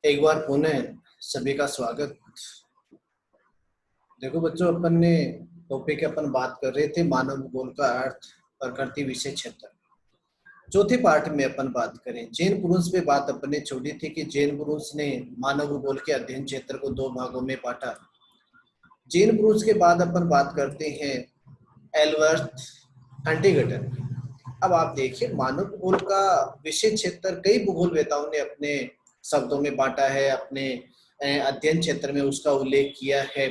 एक बार पुनः सभी का स्वागत। देखो बच्चों, अपन ने टॉपिक अपन बात कर रहे थे मानव भूगोल का अर्थ, प्रकृति, विषय, क्षेत्र। चौथे पार्ट में अपन बात करें जैन पुरुष पे बात अपन ने छोड़ी थी कि जैन पुरुष ने मानव भूगोल के अध्ययन क्षेत्र को दो भागों में बांटा। जैन पुरुष के बाद अपन बात करते हैं एल्बर्ट हंटिंगटन। अब आप देखिए, मानव भूगोल का विषय क्षेत्र कई भूगोलवेताओं ने अपने शब्दों में बांटा है, अपने अध्ययन क्षेत्र में उसका उल्लेख किया है।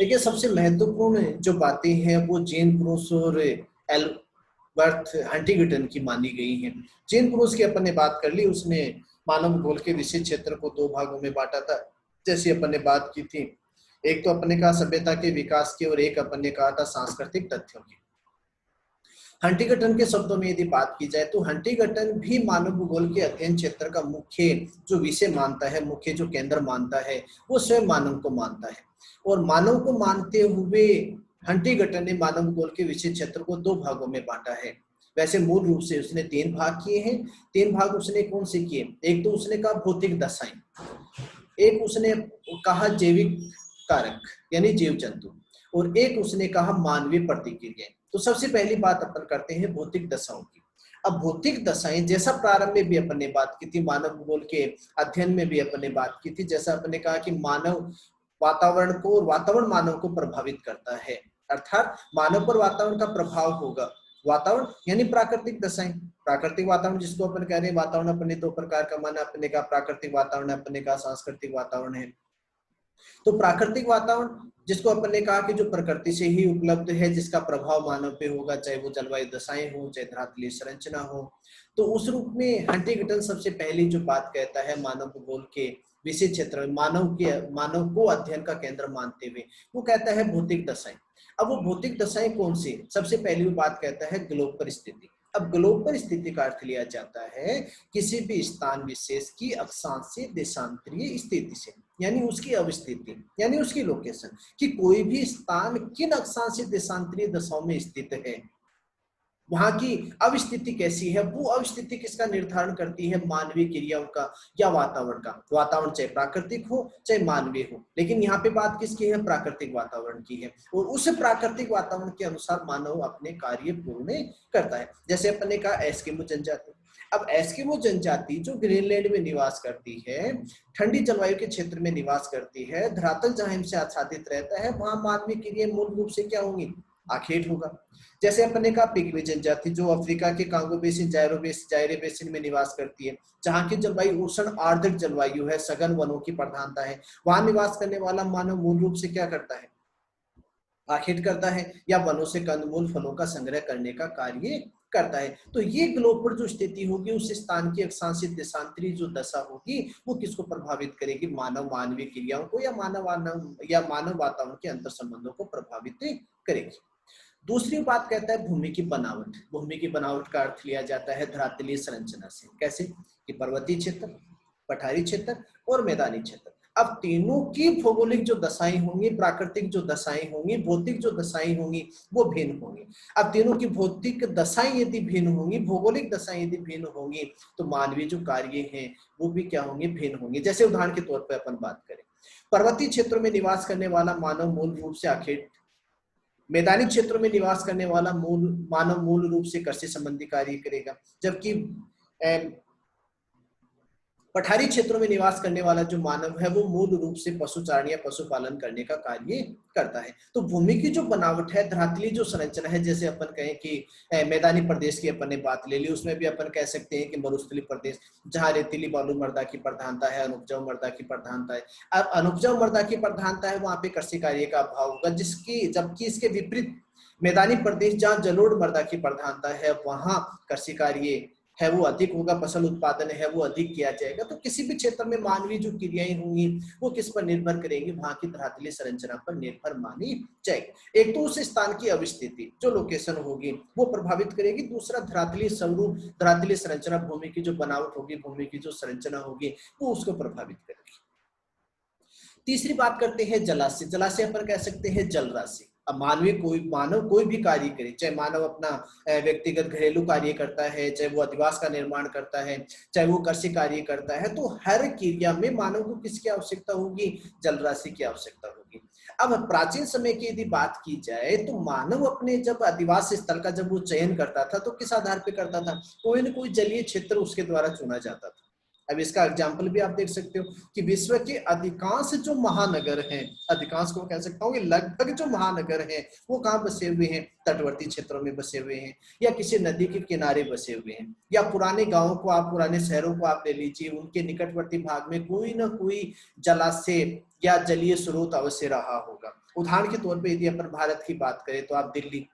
लेकिन सबसे महत्वपूर्ण जो बातें हैं वो जैन पुरुष और एल्बर्ट हंटिंगटन की मानी गई हैं। जैन पुरुष की अपन ने बात कर ली, उसने मानव भूगोल के विषय क्षेत्र को दो भागों में बांटा था, जैसे अपन ने बात की थी। एक तो अपन ने कहा सभ्यता के विकास की और एक अपन ने कहा था सांस्कृतिक तथ्यों की। हंटिंगटन के शब्दों में यदि बात की जाए तो हंटिंगटन भी मानव भूगोल के अध्ययन क्षेत्र का मुख्य जो विषय मानता है, मुख्य जो केंद्र मानता है, वो स्वयं मानव को मानता है। और मानव को मानते हुए हंटिंगटन ने मानव भूगोल के विषय क्षेत्र को दो भागों में बांटा है। वैसे मूल रूप से उसने तीन भाग किए हैं। तीन भाग उसने कौन से किए? एक तो उसने कहा भौतिक दशाएं, एक उसने कहा जैविक कारक यानी जीव जंतु, और एक उसने कहा मानवीय प्रतिक्रियाएं। तो सबसे पहली बात अपन करते हैं भौतिक दशाओं की। अब भौतिक दशाएं, जैसा प्रारंभ में भी अपन ने बात की थी, मानव भूगोल के अध्ययन में भी अपन ने बात की थी, जैसा अपन ने कहा कि मानव वातावरण को और वातावरण मानव को प्रभावित करता है, अर्थात मानव पर वातावरण का प्रभाव होगा। वातावरण यानी प्राकृतिक दशाएं। प्राकृतिक वातावरण जिसको अपन कह रहे हैं, वातावरण अपने दो प्रकार का माना, अपने का प्राकृतिक वातावरण, अपने का सांस्कृतिक वातावरण है। तो प्राकृतिक वातावरण जिसको अपन ने कहा कि जो प्रकृति से ही उपलब्ध है, जिसका प्रभाव मानव पे होगा, चाहे वो जलवायु दशाएं हो, चाहे धरातलीय संरचना हो। तो उस रूप में हंटिंगटन सबसे पहली जो बात कहता है मानव भूगोल के विषय क्षेत्र में मानव को अध्ययन का केंद्र मानते हुए, वो कहता है भौतिक दशाएं। अब वो भौतिक दशाएं कौन सी? सबसे पहली बात कहता है ग्लोब पर स्थिति। अब ग्लोब पर स्थिति का अर्थ लिया जाता है किसी भी स्थान विशेष की अक्षांशीय देशांतरीय स्थिति से, यानी उसकी अवस्थिति यानी उसकी लोकेशन, कि कोई भी स्थान किन अक्षांशीय देशांतरीय दशाओं में स्थित है, वहां की अवस्थिति कैसी है। वो अवस्थिति किसका निर्धारण करती है? मानवीय क्रियाओं का या वातावरण का। वातावरण चाहे प्राकृतिक हो चाहे मानवीय हो, लेकिन यहाँ पे बात किसकी है? प्राकृतिक वातावरण की है। और उस प्राकृतिक वातावरण के अनुसार मानव अपने कार्य पूर्ण करता है। जैसे अपन ने कहा एस्किमो जनजाति। अब एस्किमो जनजाति जो ग्रीनलैंड में निवास करती है, ठंडी जलवायु के क्षेत्र में निवास करती है, धरातल जहां इनसे आच्छादित रहता है, वहां मानवीय क्रिया मूल रूप से क्या होंगी? आखेट होगा। जैसे अपन ने कहा पिग्मी जनजाति जो अफ्रीका के कांगो बेसिन, जायरे बेसिन में निवास करती है, जहाँ की जलवायु उष्ण आर्द्र जलवायु है, सघन वनों की प्रधानता है, वहां निवास करने वाला मानव मूल रूप से क्या करता है? आखेट करता है या वनों से कंदमूल फलों का संग्रह करने का कार्य करता है। तो ये ग्लोब पर जो स्थिति होगी, उस स्थान की अक्षांशीय देशांतरी जो दशा होगी, वो किसको प्रभावित करेगी? मानव मानवीय क्रियाओं को या मानव वातावरण के अंतर संबंधों को प्रभावित करेगी। दूसरी बात कहता है भूमि की बनावट। भूमि की बनावट का अर्थ लिया जाता है धरातलीय संरचना से। कैसे? कि पर्वतीय क्षेत्र, पठारी क्षेत्र और मैदानी क्षेत्र। अब तीनों की भौगोलिक जो दशाएं होंगी, प्राकृतिक जो दशाएं होंगी, भौतिक जो दशाएं होंगी, वो भिन्न होंगी। अब तीनों की भौतिक दशाएं यदि भिन्न होंगी, भौगोलिक दशाएं यदि भिन्न होंगी, तो मानवीय जो कार्य हैं वो भी क्या होंगे? भिन्न होंगे। जैसे उदाहरण के तौर पर अपन बात करें, पर्वतीय क्षेत्रों में निवास करने वाला मानव मूल रूप से आखेट, मैदानी क्षेत्रों में निवास करने वाला मानव मूल रूप से कृषि संबंधी कार्य करेगा, जबकि पठारी क्षेत्रों में निवास करने वाला जो मानव है वो मूल रूप से पशुचारण या पशुपालन करने का कार्य करता है। तो भूमि की जो बनावट है, धरातली जो संरचना है, जैसे अपन कहें कि मैदानी प्रदेश की अपन ने बात ले ली, उसमें भी अपन कह सकते हैं कि मरुस्थलीय प्रदेश जहाँ रेतीली बालू मृदा की प्रधानता है, अनुपजाऊ मृदा की प्रधानता है। अब अनुपजाऊ मृदा की प्रधानता है, वहां पे कृषि कार्य का अभाव होगा, जबकि इसके विपरीत मैदानी प्रदेश जहाँ जलोढ़ मृदा की प्रधानता है, वहां कृषि कार्य है वो अधिक होगा, फसल उत्पादन है वो अधिक किया जाएगा। तो किसी भी क्षेत्र में मानवीय जो क्रियाएं होंगी वो किस पर निर्भर करेंगी? वहां की धरातलीय संरचना पर निर्भर मानी जाएगी। एक तो उस स्थान की अवस्थिति जो लोकेशन होगी वो प्रभावित करेगी, दूसरा धरातलीय स्वरूप, धरातलीय संरचना, भूमि की जो बनावट होगी, भूमि की जो संरचना होगी, वो उसको प्रभावित करेगी। तीसरी बात करते हैं जलाशय। जलाशय पर कह सकते हैं जल राशि। अब मानव कोई भी कार्य करे, चाहे मानव अपना व्यक्तिगत घरेलू कार्य करता है, चाहे वो अधिवास का निर्माण करता है, चाहे वो कृषि कार्य करता है, तो हर क्रिया में मानव को किसकी आवश्यकता होगी? जल राशि की आवश्यकता होगी। अब प्राचीन समय की यदि बात की जाए तो मानव अपने जब अधिवास स्थल का जब वो चयन करता था तो किस आधार पे करता था? कोई न कोई जलीय क्षेत्र उसके द्वारा चुना जाता था। अब इसका एग्जाम्पल भी आप देख सकते हो कि विश्व के अधिकांश जो महानगर हैं, अधिकांश को कह सकता हूँ कि लगभग जो महानगर हैं वो कहाँ बसे हुए हैं? तटवर्ती क्षेत्रों में बसे हुए हैं, या किसी नदी के किनारे बसे हुए हैं, या पुराने गांवों को आप, पुराने शहरों को आप ले लीजिए, उनके निकटवर्ती भाग में कोई ना कोई जलाशय या जलीय स्रोत अवश्य रहा होगा। उदाहरण के तौर पर यदि अपन भारत की बात करें तो आप दिल्ली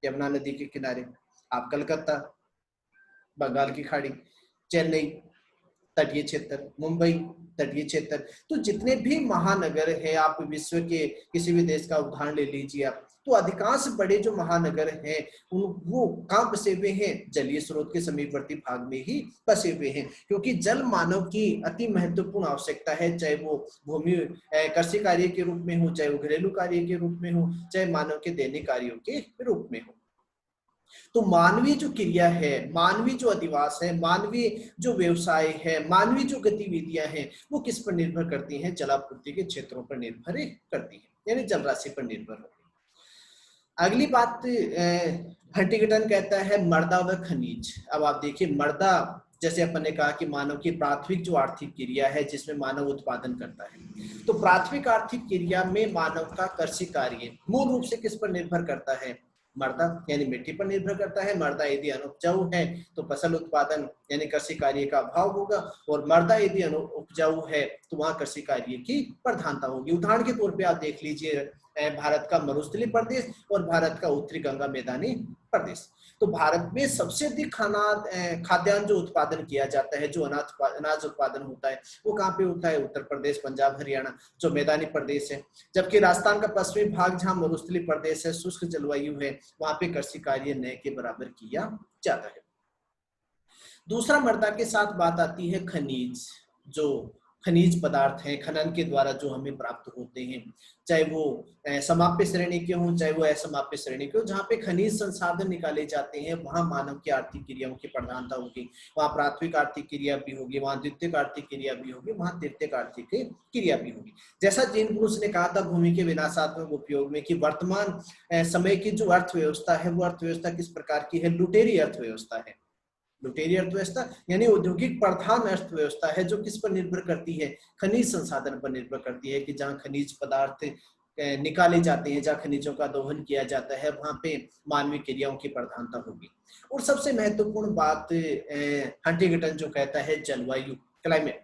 यमुना नदी के किनारे, आप कलकत्ता बंगाल की खाड़ी, चेन्नई तटीय क्षेत्र, मुंबई तटीय क्षेत्र, तो जितने भी महानगर है, आप विश्व के किसी भी देश का उदाहरण ले लीजिए आप, तो अधिकांश बड़े जो महानगर हैं वो कहाँ बसे हुए हैं? जलीय स्रोत के समीपवर्ती भाग में ही बसे हुए हैं, क्योंकि जल मानव की अति महत्वपूर्ण आवश्यकता है, चाहे वो भूमि कृषि कार्य के रूप में हो, चाहे वो घरेलू कार्य के रूप में हो, चाहे मानव के दैनिक कार्यों के रूप में हो। तो मानवीय जो क्रिया है, मानवीय जो अधिवास है, मानवीय जो व्यवसाय है, मानवीय जो गतिविधियां हैं, वो किस पर निर्भर करती हैं? जलापूर्ति के क्षेत्रों पर निर्भर करती है, यानी जल राशि पर निर्भर होती है। अगली बात, हंटिंगटन कहता है मर्दा व खनिज। अब आप देखिए, मर्दा जैसे अपन ने कहा कि मानव की प्राथमिक जो आर्थिक क्रिया है जिसमें मानव उत्पादन करता है, तो प्राथमिक आर्थिक क्रिया में मानव का कृषि कार्य मूल रूप से किस पर निर्भर करता है? मृदा यानी मिट्टी पर निर्भर करता है। मृदा यदि अनुपजाऊ है तो फसल उत्पादन यानी कृषि कार्य का अभाव होगा, और मृदा यदि उपजाऊ है तो वहां कृषि कार्य की प्रधानता होगी। उदाहरण के तौर पे आप देख लीजिए भारत का मरुस्थलीय प्रदेश और भारत का उत्तरी गंगा मैदानी प्रदेश। तो भारत में सबसे अधिक खाद्यान्न जो उत्पादन किया जाता है, जो अनाज उत्पादन होता है, वो कहाँ पे होता है? उत्तर प्रदेश, पंजाब, हरियाणा, जो मैदानी प्रदेश है। जबकि राजस्थान का पश्चिमी भाग जहाँ मरुस्थलीय प्रदेश है, शुष्क जलवायु है, वहां पे कृषि कार्य न के बराबर किया जाता है। दूसरा मृदा के साथ बात आती है खनिज। जो खनिज पदार्थ हैं खनन के द्वारा जो हमें प्राप्त होते हैं, चाहे वो समाप्य श्रेणी के हों, चाहे वो असमाप्य श्रेणी के हों, जहाँ पे खनिज संसाधन निकाले जाते हैं वहां मानव की आर्थिक क्रियाओं की प्रधानता होगी। वहां प्राथमिक आर्थिक क्रिया भी होगी, वहां द्वितीयक आर्थिक क्रिया भी होगी, वहां तृतीयक आर्थिक क्रिया भी होगी। जैसा जैन पुरुष ने कहा था भूमि के विनाशात्मक उपयोग में कि वर्तमान समय की जो अर्थव्यवस्था है वो अर्थव्यवस्था किस प्रकार की है? लुटेरी अर्थव्यवस्था है। लुटेरी अर्थव्यवस्था यानी औद्योगिक प्रधान अर्थव्यवस्था है, जो किस पर निर्भर करती है? खनिज संसाधन पर निर्भर करती है, कि जहाँ खनिज पदार्थ निकाले जाते हैं, जहाँ खनिजों का दोहन किया जाता है, वहां पे मानवीय क्रियाओं की प्रधानता होगी। और सबसे महत्वपूर्ण बात हंटिंगटन जो कहता है जलवायु, क्लाइमेट।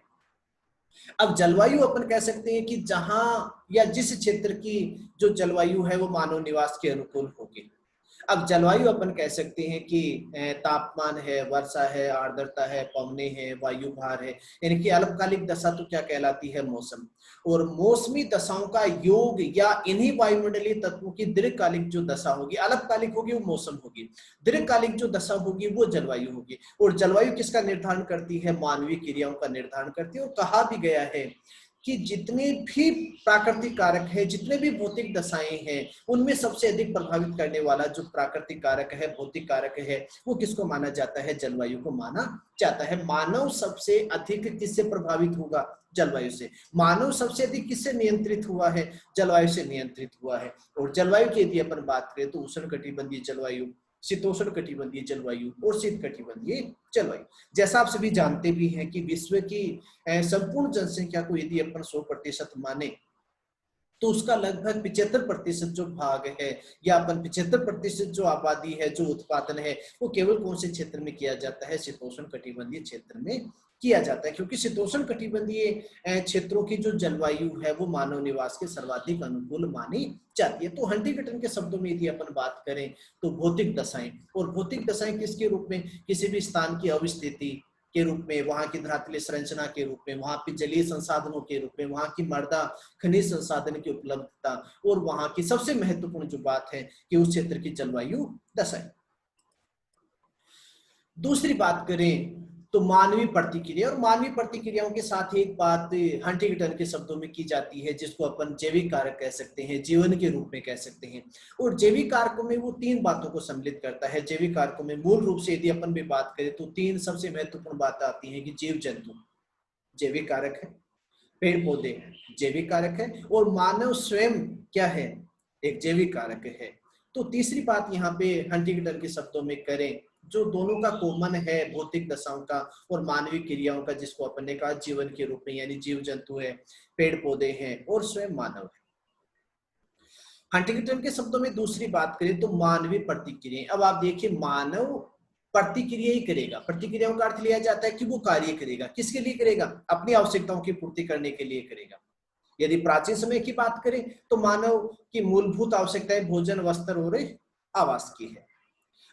अब जलवायु अपन कह सकते हैं कि जहां या जिस क्षेत्र की जो जलवायु है वो मानव निवास के अनुकूल होगी। अब जलवायु अपन कह सकते हैं कि तापमान है, वर्षा है, आर्द्रता है, पवने हैं, वायु भार है, यानी कि अल्पकालिक दशा तो क्या कहलाती है? मौसम। और मौसमी दशाओं का योग या इन्हीं वायुमंडलीय तत्वों की दीर्घकालिक जो दशा होगी, अल्पकालिक होगी वो मौसम होगी, दीर्घकालिक जो दशा होगी वो जलवायु होगी। और जलवायु किसका निर्धारण करती है? मानवीय क्रियाओं का निर्धारण करती है। और कहा भी गया है कि जितने भी प्राकृतिक कारक है, जितने भी भौतिक दशाएं हैं, उनमें सबसे अधिक प्रभावित करने वाला जो प्राकृतिक कारक है, भौतिक कारक है, वो किसको माना जाता है? जलवायु को माना जाता है। मानव सबसे अधिक किससे प्रभावित होगा? जलवायु से। मानव सबसे अधिक किससे नियंत्रित हुआ है? जलवायु से नियंत्रित हुआ है। और जलवायु की यदि अपन बात करें तो उष्णकटिबंधीय जलवायु, शीतोष्ण कटिबंधीय जलवायु और शीत कटिबंधीय जलवायु। जैसा आप सभी जानते भी हैं कि विश्व की संपूर्ण जनसंख्या को यदि अपन 100% माने तो उसका लगभग 75% जो भाग है, या अपन 75% जो आबादी है, जो उत्पादन है, वो केवल कौन से क्षेत्र में किया जाता है? शीतोष्ण कटिबंधीय क्षेत्र में किया जाता है। क्योंकि शीतोष्ण कटिबंधीय क्षेत्रों की जो जलवायु है वो मानव निवास के सर्वाधिक अनुकूल मानी जाती है। तो हंटिंगटन के शब्दों में यदि अपन बात करें तो भौतिक दशाएं, और भौतिक दशाएं किसके रूप में? किसी भी स्थान की अवस्थिति के रूप में, वहां की धरातलीय संरचना के रूप में, वहां पे जलीय संसाधनों के रूप में, वहां की मृदा खनिज संसाधन की उपलब्धता, और वहां की सबसे महत्वपूर्ण जो बात है कि उस क्षेत्र की जलवायु दशा। दूसरी बात करें तो मानवीय प्रतिक्रिया, और मानवीय प्रतिक्रियाओं के साथ एक बात हंटिंगटन के शब्दों में की जाती है जिसको अपन जैविक कारक कह सकते हैं, जीवन के रूप में कह सकते हैं। और जैविक कारकों में वो 3 बातों को सम्मिलित करता है। जैविक कारकों में मूल रूप से यदि अपन भी बात करें तो 3 सबसे महत्वपूर्ण बातें आती हैं कि जीव जंतु जैविक कारक है, पेड़ पौधे जैविक कारक है, और मानव स्वयं क्या है, एक जैविक कारक है। तो तीसरी बात यहाँ पे हंटिंगटन के शब्दों में करें, जो दोनों का कॉमन है भौतिक दशाओं का और मानवीय क्रियाओं का, जिसको अपन ने कहा जीवन के रूप में, यानी जीव जंतु है, पेड़ पौधे हैं और स्वयं मानव है। हंटिंगटन के शब्दों में दूसरी बात करें तो मानवीय प्रतिक्रिया। अब आप देखिए, मानव प्रतिक्रिया ही करेगा। प्रतिक्रियाओं का अर्थ लिया जाता है कि वो कार्य करेगा। किसके लिए करेगा? अपनी आवश्यकताओं की पूर्ति करने के लिए करेगा। यदि प्राचीन समय की बात करें तो मानव की मूलभूत आवश्यकताएं भोजन, वस्त्र और आवास की है।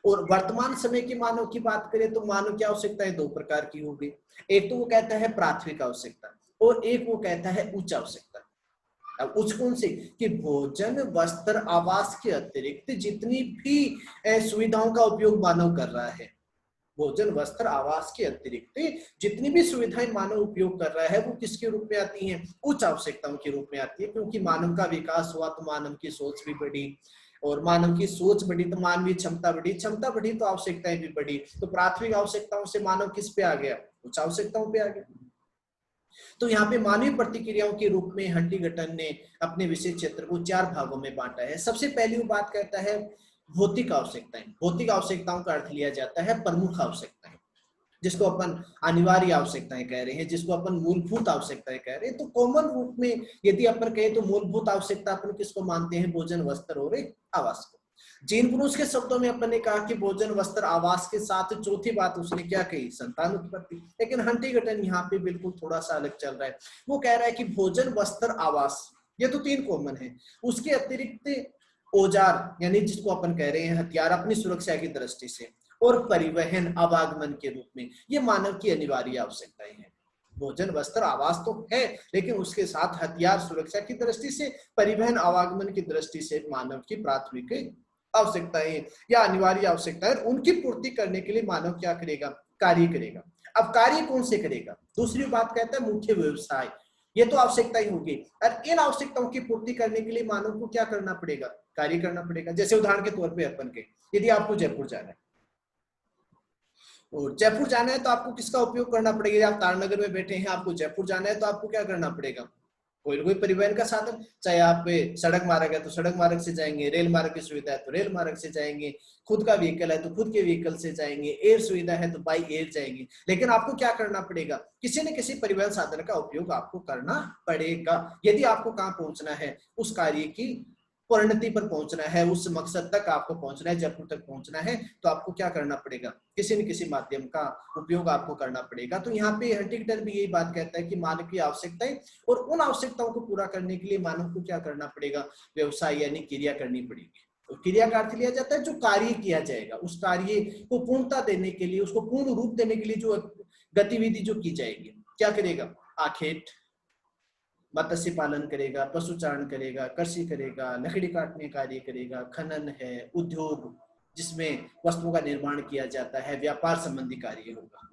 और वर्तमान समय की मानव की बात करें तो मानव की आवश्यकताएं 2 प्रकार की होगी। एक तो वो कहता है प्राथमिक आवश्यकता, और एक वो कहता है उच्च आवश्यकता। अब उच्च कौन सी? कि भोजन, वस्त्र, आवास के अतिरिक्त जितनी भी सुविधाओं का उपयोग मानव कर रहा है, भोजन, वस्त्र, आवास के अतिरिक्त जितनी भी सुविधाएं मानव उपयोग कर रहा है, वो किसके रूप में आती हैं? उच्च आवश्यकताओं के रूप में आती है। क्योंकि मानव का विकास हुआ तो मानव की सोच भी बढ़ी, और मानव की सोच बढ़ी तो मानवीय क्षमता बढ़ी, क्षमता बढ़ी तो आवश्यकताएं भी बढ़ी। तो प्राथमिक आवश्यकताओं से मानव किस पे आ गया? उच्च आवश्यकताओं पे आ गया। तो यहाँ पे मानवीय प्रतिक्रियाओं के रूप में हंटिंगटन ने अपने विशेष क्षेत्र को 4 भागों में बांटा है। सबसे पहली वो बात कहता है भौतिक आवश्यकताएं। भौतिक आवश्यकताओं का अर्थ लिया जाता है प्रमुख आवश्यकताएं, जिसको अपन अनिवार्य आवश्यकताएं कह रहे हैं, जिसको अपन मूलभूत आवश्यकताएं कह रहे हैं। तो कॉमन रूप में यदि अपन कहें तो मूलभूत आवश्यकता अपन किसको मानते हैं? भोजन, वस्त्र और आवास को। जीन पुरुष के शब्दों में अपन ने कहा कि भोजन, वस्त्र, आवास के साथ चौथी बात उसने क्या कही? संतान उत्पत्ति। लेकिन हंटिंगटन यहाँ पे बिल्कुल थोड़ा सा अलग चल रहा है। वो कह रहा है कि भोजन, वस्त्र, आवास ये तो 3 कॉमन है, उसके अतिरिक्त औजार, यानी जिसको अपन कह रहे हैं हथियार, अपनी सुरक्षा की दृष्टि से, और परिवहन, आवागमन के रूप में, ये मानव की अनिवार्य आवश्यकताएं हैं। भोजन, वस्त्र, आवास तो है, लेकिन उसके साथ हथियार सुरक्षा की दृष्टि से, परिवहन, आवागमन की दृष्टि से मानव की प्राथमिक आवश्यकताएं या अनिवार्य आवश्यकताएं, उनकी पूर्ति करने के लिए मानव क्या करेगा? कार्य करेगा। अब कार्य कौन से करेगा? दूसरी बात कहता है मुख्य व्यवसाय। ये तो आवश्यकता ही होगी, और इन आवश्यकताओं की पूर्ति करने के लिए मानव को क्या करना पड़ेगा? कार्य करना पड़ेगा। जैसे उदाहरण के तौर पे अपन के, यदि आपको जयपुर जाना है, और जयपुर जाना है तो आपको किसका उपयोग करना पड़ेगा? आप तारनगर में बैठे हैं, आपको जयपुर जाना है तो आपको क्या करना पड़ेगा? कोई ना कोई परिवहन का साधन, चाहे आप सड़क मार्ग है तो सड़क मार्ग से जाएंगे, रेल मार्ग की सुविधा है तो रेल मार्ग से जाएंगे, खुद का व्हीकल है तो खुद के व्हीकल से जाएंगे, एयर सुविधा है तो बाई एयर जाएंगे। लेकिन आपको क्या करना पड़ेगा? किसी न किसी परिवहन साधन का उपयोग आपको करना पड़ेगा। यदि आपको कहाँ पहुंचना है? उस कार्य की परिणति पर पहुंचना है, उस मकसद तक आपको पहुंचना है, जयपुर तक पहुंचना है, तो आपको क्या करना पड़ेगा? किसी न किसी माध्यम का उपयोग आपको करना पड़ेगा। तो यहाँ पे हंटिंगटन भी यही बात कहता है कि मानव की आवश्यकताएं, और उन आवश्यकताओं को पूरा करने के लिए मानव को क्या करना पड़ेगा? व्यवसाय यानी क्रिया करनी पड़ेगी। तो क्रिया का अर्थ लिया जाता है जो कार्य किया जाएगा, उस कार्य को पूर्णता देने के लिए, उसको पूर्ण रूप देने के लिए जो गतिविधि जो की जाएगी, क्या करेगा? आखेट, मत्स्य पालन करेगा, पशुचारण करेगा, कृषि करेगा, लकड़ी काटने कार्य करेगा, खनन है, उद्योग जिसमें वस्तुओं का निर्माण किया जाता है, व्यापार संबंधी कार्य होगा।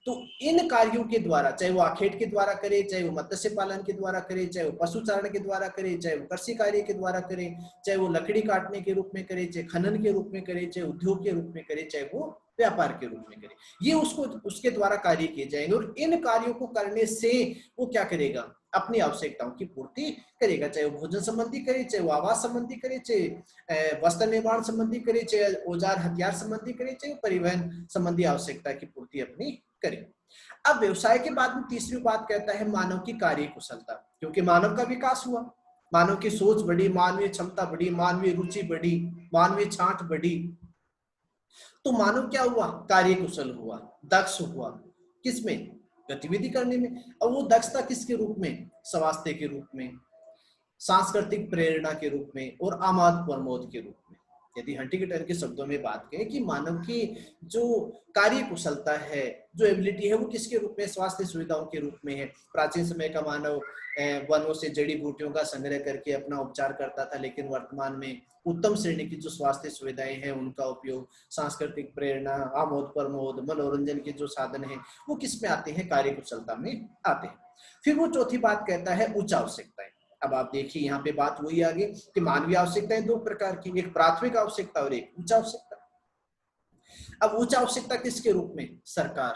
तो इन कार्यों के द्वारा, चाहे वो आखेट के द्वारा करे, चाहे वो मत्स्य पालन के द्वारा करे, चाहे वो पशुचारण के द्वारा करे, चाहे वो कृषि कार्य के द्वारा करे, चाहे वो लकड़ी काटने के रूप में करे, चाहे खनन के रूप में करे, चाहे उद्योग के रूप में करे, चाहे वो व्यापार के रूप में करे, ये उसको उसके द्वारा कार्य किए जाएंगे। और इन कार्यों को करने से वो क्या करेगा? अपनी आवश्यकताओं की पूर्ति करेगा। चाहे वो भोजन संबंधी करे, चाहे वो आवास संबंधी करे, चाहे वस्त्र निर्माण संबंधी करे, चाहे औजार हथियार संबंधी करे, चाहे परिवहन संबंधी आवश्यकता की पूर्ति अपनी करे। अब व्यवसाय के बाद में तीसरी बात कहता है मानव की कार्य कुशलता। क्योंकि मानव का विकास हुआ, मानव की सोच बढ़ी, मानवीय क्षमता बढ़ी, मानवीय रुचि बढ़ी, मानवीय छांट बढ़ी, तो मानव क्या हुआ? कार्य कुशल हुआ, दक्ष हुआ। किसमें? गतिविधि करने में। और वो दक्षता किसके रूप में? स्वास्थ्य के रूप में, सांस्कृतिक प्रेरणा के रूप में, और आमोद प्रमोद के रूप में। यदि हंटिंगटन के शब्दों में बात करें कि मानव की जो कार्य कुशलता है, जो एबिलिटी है, वो किसके रूप में, स्वास्थ्य सुविधाओं के रूप में है। प्राचीन समय का मानव वनों से जड़ी बूटियों का संग्रह करके अपना उपचार करता था, लेकिन वर्तमान में उत्तम श्रेणी की जो स्वास्थ्य सुविधाएं हैं उनका उपयोग सांस्कृतिक प्रेरणा, आमोद प्रमोद, मनोरंजन के जो साधन हैं वो किस में आते हैं, कार्य कुशलता में आते हैं। फिर वो चौथी बात कहता है उच्च आवश्यकताएं। अब आप देखिए यहाँ पे बात वही आगे कि मानवीय आवश्यकताएं दो प्रकार की, एक प्राथमिक आवश्यकता और एक उच्च आवश्यकता। अब उच्च आवश्यकता किसके रूप में, सरकार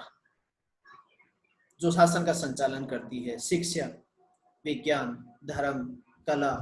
जो शासन का संचालन करती है, शिक्षा, विज्ञान, धर्म, कला,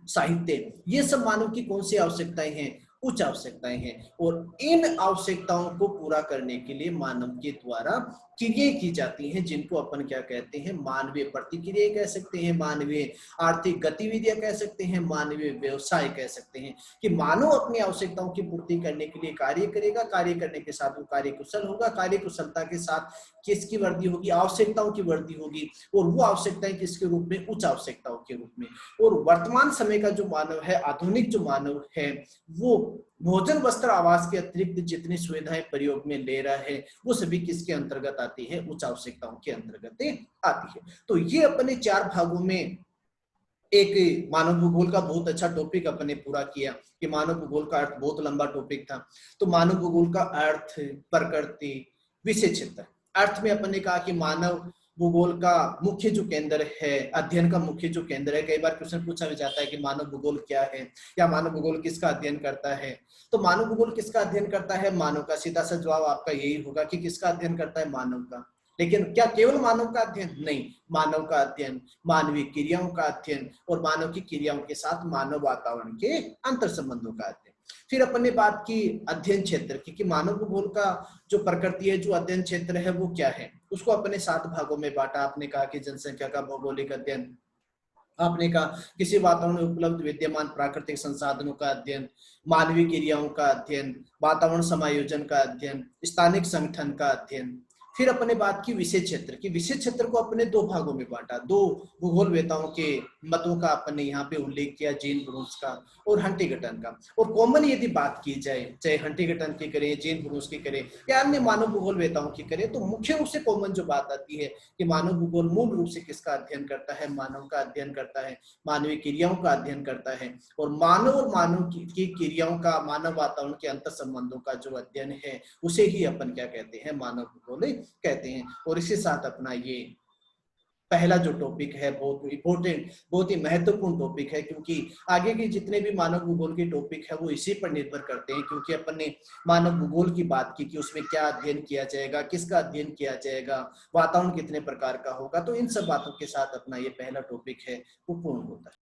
साहित्य, ये सब मानव की कौन सी आवश्यकताएं हैं, उच्च आवश्यकताएं हैं। और इन आवश्यकताओं को पूरा करने के लिए मानव के द्वारा क्रियाएं की जाती हैं, जिनको अपन क्या कहते हैं, मानवीय प्रतिक्रिया कह सकते हैं, मानवीय आर्थिक गतिविधियां कह सकते हैं, मानवीय व्यवसाय कह सकते हैं। कि मानव अपनी आवश्यकताओं की पूर्ति करने के लिए कार्य करेगा, कार्य करने के साथ वो कार्य कुशल होगा, कार्य कुशलता के साथ किसकी वृद्धि होगी, आवश्यकताओं की वृद्धि होगी, और वो आवश्यकताएं किसके रूप में, उच्च आवश्यकताओं के रूप में। और वर्तमान समय का जो मानव है, आधुनिक जो मानव है, वो भोजन, वस्त्र, आवास के अतिरिक्त जितनी सुविधाएं प्रयोग में ले रहा है वो सभी किसके अंतर्गत आती है, उच्च आवश्यकताओं के अंतर्गत आती है। तो ये अपने 4 भागों में एक मानव भूगोल का बहुत अच्छा टॉपिक अपने पूरा किया। कि मानव भूगोल का अर्थ बहुत लंबा टॉपिक था। तो मानव भूगोल का अर्थ, प्रकृति, विषय क्षेत्र। अर्थ में अपने कहा कि मानव भूगोल का मुख्य जो केंद्र है, अध्ययन का मुख्य जो केंद्र है, कई बार क्वेश्चन पूछा भी जाता है कि मानव भूगोल क्या है या मानव भूगोल किसका अध्ययन करता है। तो मानव भूगोल किसका अध्ययन करता है, मानव का। सीधा सा जवाब आपका यही होगा कि किसका अध्ययन करता है, मानव का। लेकिन क्या केवल मानव का अध्ययन, नहीं, मानव का अध्ययन, मानवीय क्रियाओं का अध्ययन, और मानव की क्रियाओं के साथ मानव वातावरण के अंतर संबंधों का अध्ययन। फिर अपन ने बात की अध्ययन क्षेत्र की, कि मानव भूगोल का जो प्रकृति है, जो अध्ययन क्षेत्र है वो क्या है। उसको अपने 7 भागों में बांटा। आपने कहा कि जनसंख्या का भौगोलिक अध्ययन, आपने कहा किसी वातावरण में उपलब्ध विद्यमान प्राकृतिक संसाधनों का अध्ययन, मानवीय क्रियाओं का अध्ययन, वातावरण समायोजन का अध्ययन, स्थानिक संगठन का अध्ययन। फिर अपने बात की विषय क्षेत्र की। विषय क्षेत्र को अपने 2 भागों में बांटा। 2 भूगोलवेताओं के मतों का अपने यहाँ पे उल्लेख किया, जेन ब्रूस का और हंटिंगटन का। और कॉमन यदि बात की जाए, चाहे हंटिंगटन की करें, जेन ब्रूस की करें या अन्य मानव भूगोलवेताओं की करें, तो मुख्य रूप से कॉमन जो बात आती है कि मानव भूगोल मूल रूप से किसका अध्ययन करता है, मानव का अध्ययन करता है, मानवीय क्रियाओं का अध्ययन करता है। और मानव की क्रियाओं का, मानव वातावरण के अंतर संबंधों का जो अध्ययन है उसे ही अपन क्या कहते हैं, मानव भूगोल कहते हैं। और इसके साथ अपना ये पहला जो टॉपिक है बहुत इंपॉर्टेंट, बहुत ही महत्वपूर्ण टॉपिक है, क्योंकि आगे के जितने भी मानव भूगोल के टॉपिक है वो इसी पर निर्भर करते हैं। क्योंकि अपन ने मानव भूगोल की बात की कि उसमें क्या अध्ययन किया जाएगा, किसका अध्ययन किया जाएगा, वातावरण कितने प्रकार का होगा। तो इन सब बातों के साथ अपना ये पहला टॉपिक है वो पूर्ण होता है।